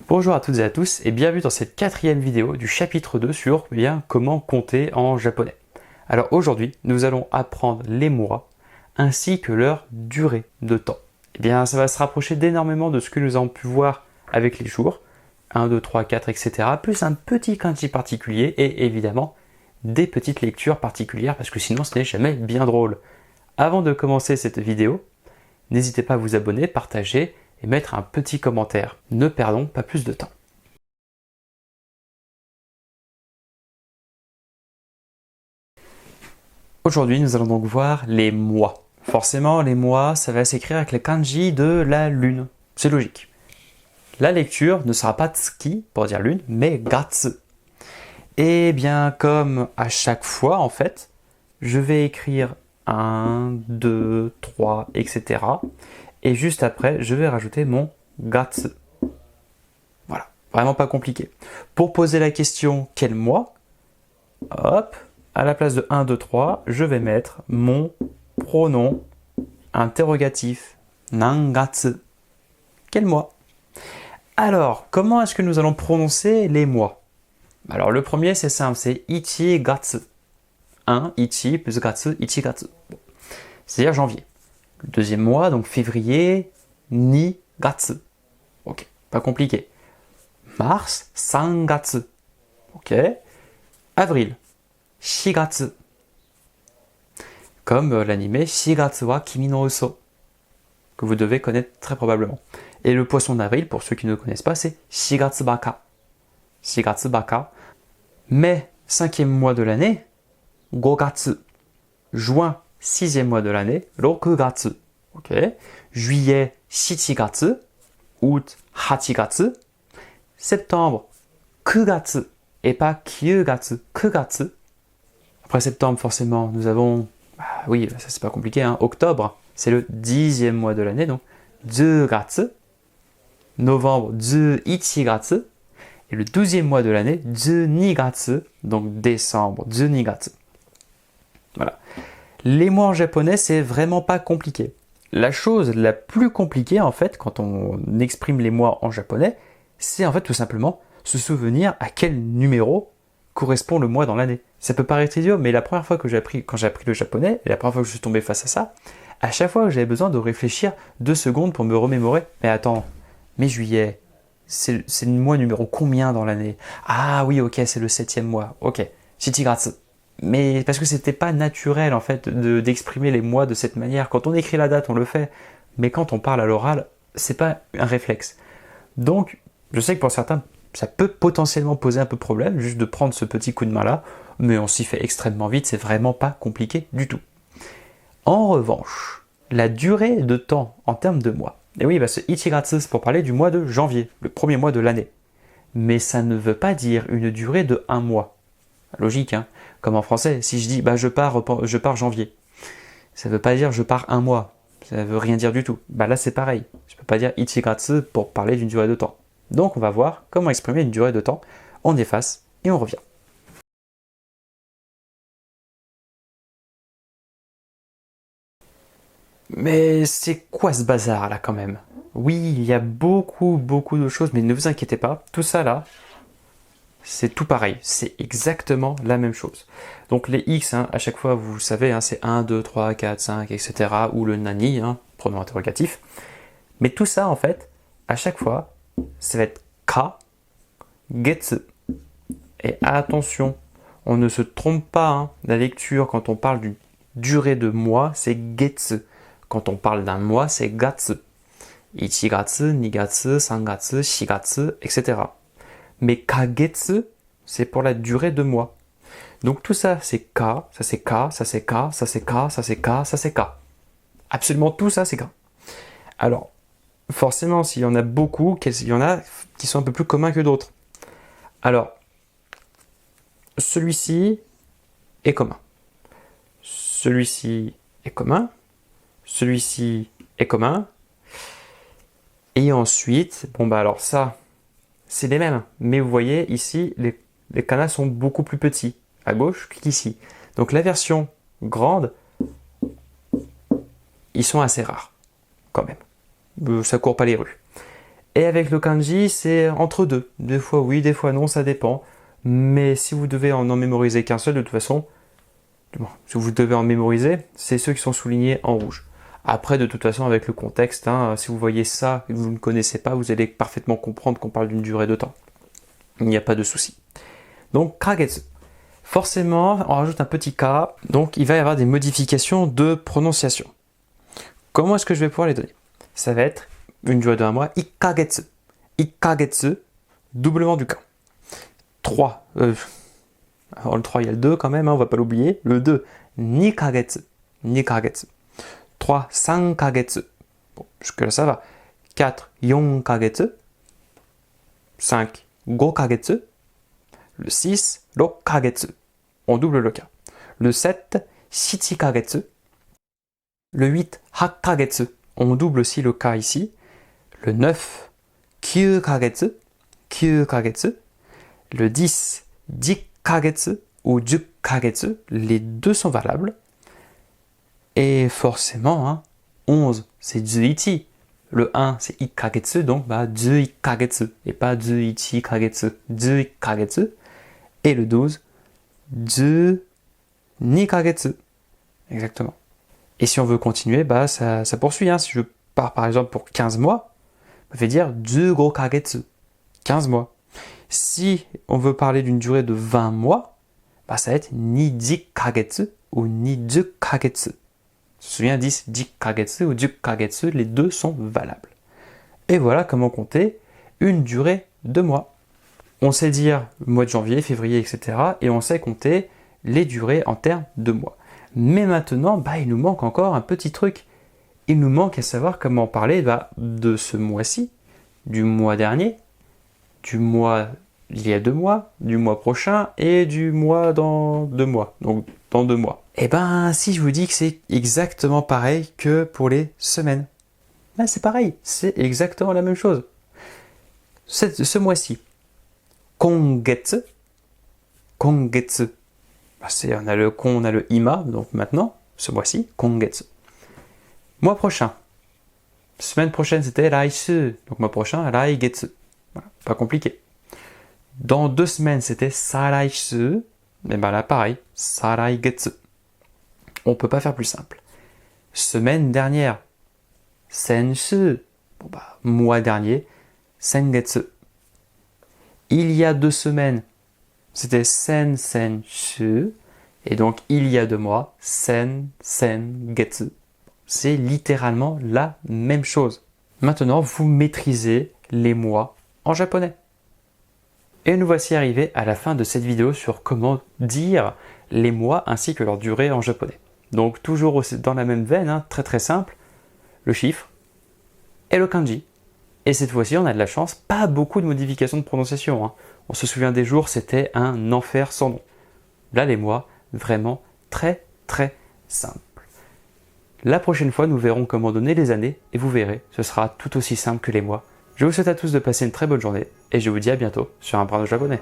Bonjour à toutes et à tous et bienvenue dans cette quatrième vidéo du chapitre 2 sur comment compter en japonais. Alors aujourd'hui, nous allons apprendre les mois ainsi que leur durée de temps. Ça va se rapprocher d'énormément de ce que nous avons pu voir avec les jours, 1, 2, 3, 4, etc. Plus un petit kanji particulier et évidemment des petites lectures particulières parce que sinon ce n'est jamais bien drôle. Avant de commencer cette vidéo, n'hésitez pas à vous abonner, partager et mettre un petit commentaire. Ne perdons pas plus de temps. Aujourd'hui, nous allons donc voir les mois. Forcément, les mois, ça va s'écrire avec les kanji de la lune. C'est logique. La lecture ne sera pas tsuki pour dire lune, mais gatsu. Et bien, comme à chaque fois, en fait, je vais écrire 1, 2, 3, etc. Et juste après, je vais rajouter mon gatsu. Voilà, vraiment pas compliqué. Pour poser la question quel mois, hop, à la place de 1, 2, 3, je vais mettre mon pronom interrogatif nangatsu. Quel mois? Alors, comment est-ce que nous allons prononcer les mois? Alors, le premier, c'est simple, c'est ichigatsu. 1, ichi plus gatsu, ichigatsu. C'est-à-dire janvier. Le deuxième mois, donc février, nigatsu. Ok, pas compliqué. Mars, sangatsu. Ok. Avril, shigatsu. Comme l'anime Shigatsu wa Kimi no Uso, que vous devez connaître très probablement. Et le poisson d'avril, pour ceux qui ne connaissent pas, c'est Shigatsu baka. Shigatsu baka. Mai, 5e mois de l'année, Gogatsu. Juin, 6e mois de l'année, Rokugatsu. Ok. Juillet, Shichigatsu. Août, Hachigatsu. Septembre, Kugatsu. Et pas Kyugatsu, Kugatsu. Après septembre, forcément, nous avons... oui, ça c'est pas compliqué, hein. Octobre, c'est le 10e mois de l'année, donc 10gatsu. Novembre, 11gatsu. Et le 12e mois de l'année, 12gatsu. Donc décembre, 12gatsu. Voilà. Les mois en japonais, c'est vraiment pas compliqué. La chose la plus compliquée, en fait, quand on exprime les mois en japonais, c'est en fait tout simplement se souvenir à quel numéro correspond le mois dans l'année. Ça peut paraître idiot, mais la première fois que quand j'ai appris le japonais, et la première fois que je suis tombé face à ça, à chaque fois j'avais besoin de réfléchir 2 secondes pour me remémorer. Mais attends, mais juillet, c'est le mois numéro combien dans l'année? Ah oui, ok, c'est le 7e mois. Ok, Shichigatsu. Mais parce que c'était pas naturel en fait d'exprimer les mois de cette manière. Quand on écrit la date, on le fait, mais quand on parle à l'oral, c'est pas un réflexe. Donc, je sais que pour certains, ça peut potentiellement poser un peu problème, juste de prendre ce petit coup de main-là, mais on s'y fait extrêmement vite, c'est vraiment pas compliqué du tout. En revanche, la durée de temps en termes de mois. Et oui, ce Ichigatsu, c'est pour parler du mois de janvier, le premier mois de l'année. Mais ça ne veut pas dire une durée de 1 mois. Logique, hein. Comme en français, si je dis je pars janvier, ça ne veut pas dire je pars 1 mois. Ça ne veut rien dire du tout. Là, c'est pareil. Je ne peux pas dire Ichigatsu pour parler d'une durée de temps. Donc, on va voir comment exprimer une durée de temps. On efface et on revient. Mais c'est quoi ce bazar là quand même? Oui, il y a beaucoup de choses, mais ne vous inquiétez pas. Tout ça là, c'est tout pareil. C'est exactement la même chose. Donc les X, à chaque fois, vous savez, c'est 1, 2, 3, 4, 5, etc. Ou le nani, pronom interrogatif. Mais tout ça, en fait, à chaque fois, ça va être ka, getsu. Et attention, on ne se trompe pas, la lecture, quand on parle d'une durée de mois, c'est getsu. Quand on parle d'un mois, c'est gatsu. Ichigatsu, nigatsu, sangatsu, shigatsu, etc. Mais kagetsu, c'est pour la durée de mois. Donc tout ça, c'est ka, ça c'est ka, ça c'est ka, ça c'est ka, ça c'est ka, ça c'est ka. Absolument tout ça, c'est ka. Alors, forcément, s'il y en a beaucoup, il y en a qui sont un peu plus communs que d'autres. Alors, celui-ci est commun. Celui-ci est commun. Celui-ci est commun. Et ensuite, alors ça, c'est les mêmes. Mais vous voyez, ici, les kanas sont beaucoup plus petits à gauche qu'ici. Donc la version grande, ils sont assez rares, quand même. Ça court pas les rues. Et avec le kanji, c'est entre deux. Des fois oui, des fois non, ça dépend. Mais si vous devez en mémoriser qu'un seul, de toute façon, si vous devez en mémoriser, c'est ceux qui sont soulignés en rouge. Après, de toute façon, avec le contexte, si vous voyez ça et que vous ne connaissez pas, vous allez parfaitement comprendre qu'on parle d'une durée de temps. Il n'y a pas de souci. Donc, kagetsu. Forcément, on rajoute un petit ka, donc il va y avoir des modifications de prononciation. Comment est-ce que je vais pouvoir les donner? Ça va être une durée de 1 mois, ikkagetsu. Ikkagetsu, doublement du ka. 3. Alors le 3, il y a le 2 quand même, on va pas l'oublier. Le 2, nikagetsu. Nikagetsu. 3, sankagetsu. Bon, jusque-là, ça va. 4, yonkagetsu. 5, gokagetsu. Le 6, rokkagetsu. On double le ka. Le 7, shichikagetsu. Le 8, hakkagetsu. On double aussi le ka ici. Le 9, kyukagetsu. Kyukagetsu. Le 10, jikkagetsu ou jukkagetsu. Les deux sont valables. Et forcément, 11, c'est juichi. Le 1, c'est ikkagetsu, donc juikkagetsu. Et pas juichi kagetsu. Juikkagetsu. Et le 12, ju-ni-kagetsu. Exactement. Et si on veut continuer, ça poursuit. Si je pars par exemple pour 15 mois, ça veut dire ju-go-kagetsu. 15 mois. Si on veut parler d'une durée de 20 mois, ça va être ni-ji-kagetsu ou ni-ju-kagetsu. Je me souviens 10 jikkagetsu ou jukkagetsu, les deux sont valables. Et voilà comment compter une durée de mois. On sait dire mois de janvier, février, etc. Et on sait compter les durées en termes de mois. Mais maintenant, il nous manque encore un petit truc. Il nous manque à savoir comment parler de ce mois-ci, du mois dernier, du mois il y a 2 mois, du mois prochain et du mois dans 2 mois. Donc dans 2 mois. Si je vous dis que c'est exactement pareil que pour les semaines. C'est pareil, c'est exactement la même chose. Ce mois-ci, kongetsu. Kongetsu. On a le kon, on a le ima, donc maintenant, ce mois-ci, kongetsu. Mois prochain. Semaine prochaine, c'était raisu. Donc mois prochain, raigetsu. Voilà, pas compliqué. Dans 2 semaines, c'était saraisu. Et là, pareil, saraigetsu. On peut pas faire plus simple. Semaine dernière, sensu. Mois dernier, sengetsu. Il y a 2 semaines, c'était sensu. Et donc, il y a 2 mois, sengetsu. C'est littéralement la même chose. Maintenant, vous maîtrisez les mois en japonais. Et nous voici arrivés à la fin de cette vidéo sur comment dire les mois ainsi que leur durée en japonais. Donc toujours dans la même veine, très très simple, le chiffre et le kanji. Et cette fois-ci, on a de la chance, pas beaucoup de modifications de prononciation. On se souvient des jours, c'était un enfer sans nom. Là, les mois, vraiment très très simple. La prochaine fois, nous verrons comment donner les années et vous verrez, ce sera tout aussi simple que les mois. Je vous souhaite à tous de passer une très bonne journée et je vous dis à bientôt sur un brin de japonais.